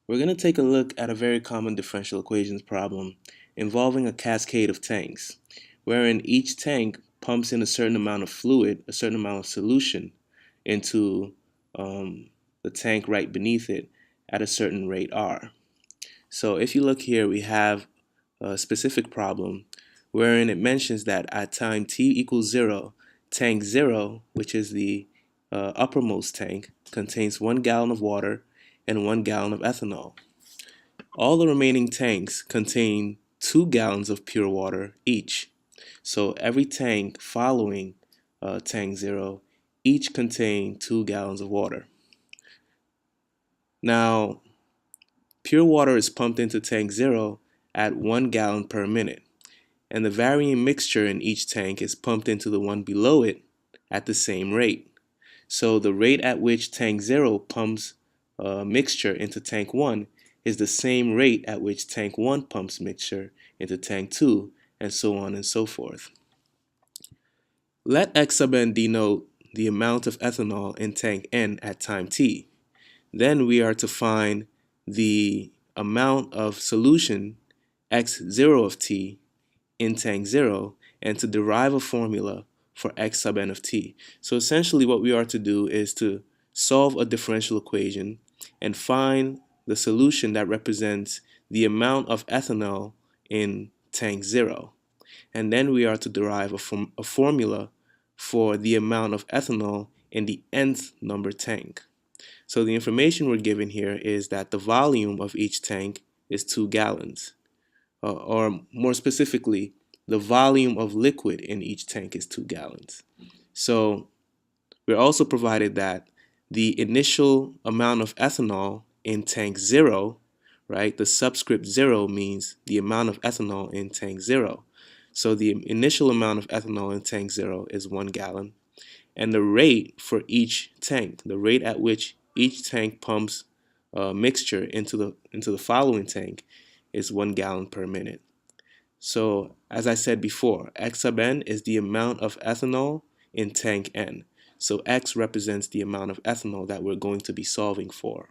We're going to take a look at a very common differential equations problem involving a cascade of tanks, wherein each tank pumps in a certain amount of fluid, a certain amount of solution into the tank right beneath it at a certain rate R. So if you look here, we have a specific problem wherein it mentions that at time t equals 0, tank 0, which is the uppermost tank, contains 1 gallon of water and 1 gallon of ethanol. All the remaining tanks contain 2 gallons of pure water each. So every tank following tank 0 each contain 2 gallons of water. Now, pure water is pumped into tank 0 at 1 gallon per minute, and the varying mixture in each tank is pumped into the one below it at the same rate. So the rate at which tank 0 pumps mixture into tank 1 is the same rate at which tank 1 pumps mixture into tank 2, and so on and so forth. Let X sub n denote the amount of ethanol in tank N at time t. Then we are to find the amount of solution x0 of t in tank 0 and to derive a formula for x sub n of t. So essentially what we are to do is to solve a differential equation and find the solution that represents the amount of ethanol in tank 0. And then we are to derive a formula for the amount of ethanol in the nth number tank. So the information we're given here is that the volume of each tank is 2 gallons. Or more specifically, the volume of liquid in each tank is 2 gallons. So we're also provided that the initial amount of ethanol in tank 0, right, the subscript 0 means the amount of ethanol in tank 0. So the initial amount of ethanol in tank 0 is 1 gallon. And the rate for each tank, the rate at which each tank pumps mixture into the following tank, is 1 gallon per minute. So as I said before, X sub n is the amount of ethanol in tank N. So X represents the amount of ethanol that we're going to be solving for.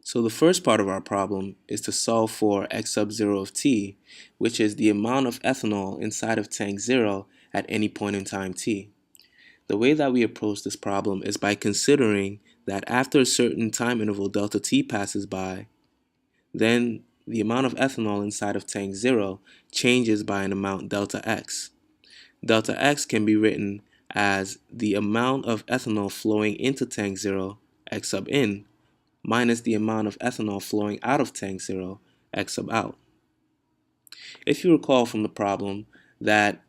So the first part of our problem is to solve for X sub 0 of t, which is the amount of ethanol inside of tank 0 at any point in time t. The way that we approach this problem is by considering that after a certain time interval delta t passes by, then the amount of ethanol inside of tank 0 changes by an amount delta x. Delta x can be written as the amount of ethanol flowing into tank 0, x sub in, minus the amount of ethanol flowing out of tank 0, x sub out. If you recall from the problem that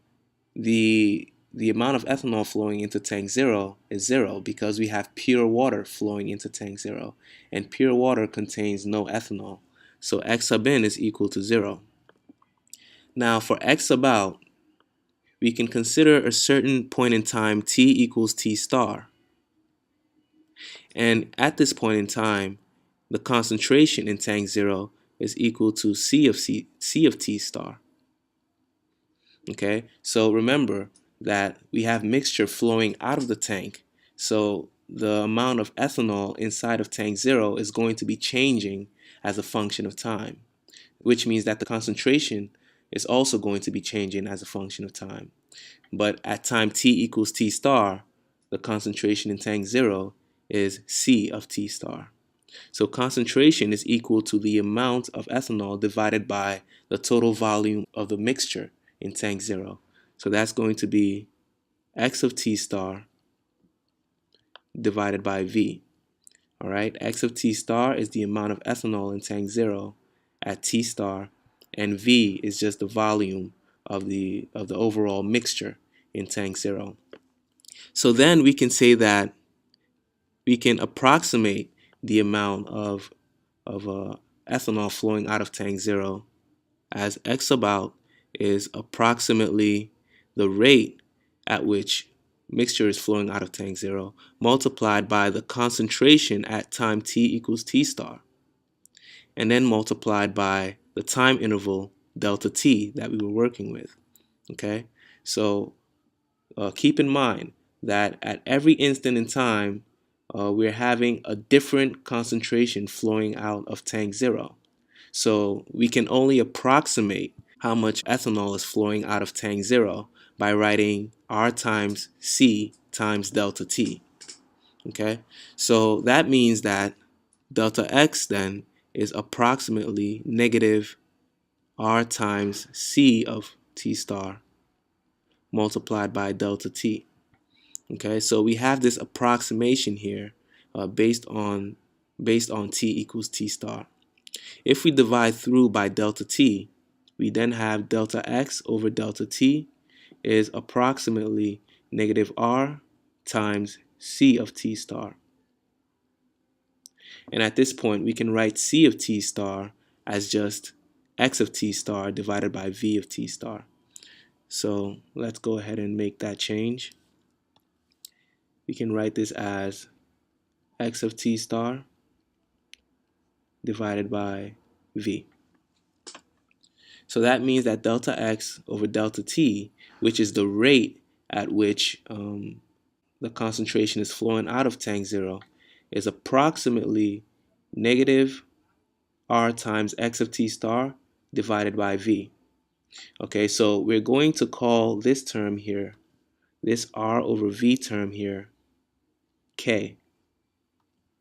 the amount of ethanol flowing into tank 0 is 0 because we have pure water flowing into tank 0, and pure water contains no ethanol. So x sub in is equal to 0. Now for x sub out, we can consider a certain point in time t equals t star. And at this point in time, the concentration in tank 0 is equal to C of t star. Okay, so remember that we have mixture flowing out of the tank. So the amount of ethanol inside of tank 0 is going to be changing as a function of time, which means that the concentration is also going to be changing as a function of time. But at time t equals t star, the concentration in tank 0 is C of t star. So concentration is equal to the amount of ethanol divided by the total volume of the mixture in tank 0. So that's going to be X of t star divided by V. All right, X of t star is the amount of ethanol in tank 0 at t star, and V is just the volume of the overall mixture in tank 0. So then we can say that we can approximate the amount of ethanol flowing out of tank 0 as X sub out is approximately the rate at which mixture is flowing out of tank 0 multiplied by the concentration at time t equals t star, and then multiplied by the time interval delta t that we were working with. Okay, so keep in mind that at every instant in time we're having a different concentration flowing out of tank 0. So we can only approximate how much ethanol is flowing out of tank 0 by writing R times C times delta T. Okay, so that means that delta X then is approximately negative R times C of T star multiplied by delta T. Okay, so we have this approximation here based on T equals T star. If we divide through by delta T, we then have delta X over delta T is approximately negative R times C of T star. And at this point, we can write C of T star as just X of T star divided by V of T star. So let's go ahead and make that change. We can write this as X of T star divided by V. So that means that delta X over delta T, which is the rate at which the concentration is flowing out of tank 0, is approximately negative R times X of T star divided by V. Okay, so we're going to call this term here, this R over V term here, K.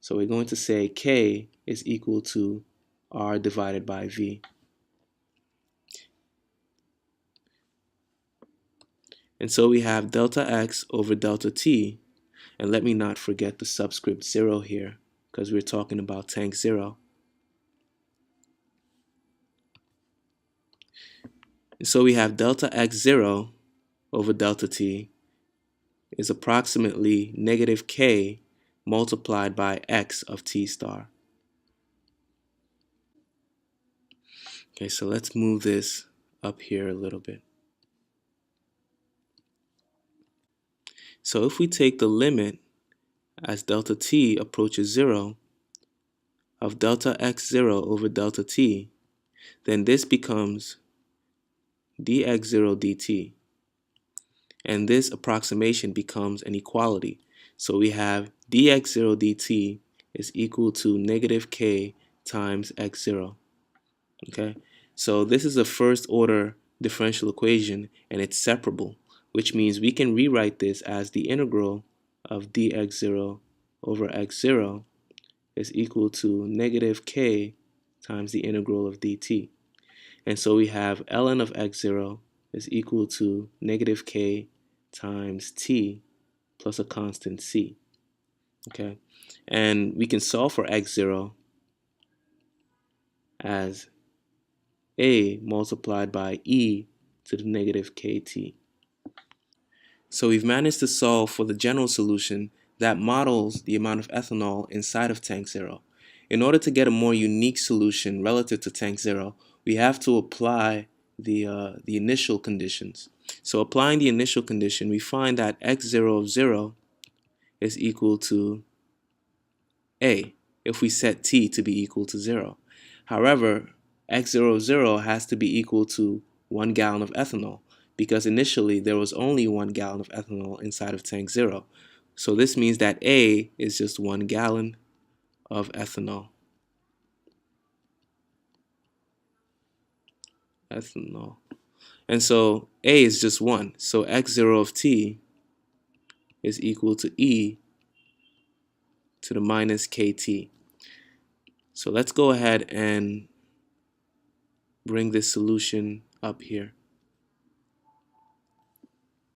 So we're going to say K is equal to R divided by V. And so we have delta X over delta T, and let me not forget the subscript 0 here, because we're talking about tank 0. And so we have delta X0 over delta T is approximately negative K multiplied by X of T star. Okay, so let's move this up here a little bit. So if we take the limit as delta T approaches 0 of delta X0 over delta T, then this becomes dx0 dt. And this approximation becomes an equality. So we have dx0 dt is equal to negative K times x0. Okay, so this is a first order differential equation and it's separable, which means we can rewrite this as the integral of dx0 over x0 is equal to negative K times the integral of dt. And so we have ln of x0 is equal to negative K times t plus a constant c. Okay, and we can solve for x0 as a multiplied by e to the negative kt. So we've managed to solve for the general solution that models the amount of ethanol inside of tank 0. In order to get a more unique solution relative to tank 0, we have to apply the initial conditions. So applying the initial condition, we find that x0 of 0 is equal to a if we set t to be equal to 0. However, x0 of 0 has to be equal to 1 gallon of ethanol because initially there was only 1 gallon of ethanol inside of tank 0. So this means that A is just 1 gallon of ethanol. And so A is just 1. So x0 of t is equal to e to the minus kt. So let's go ahead and bring this solution up here.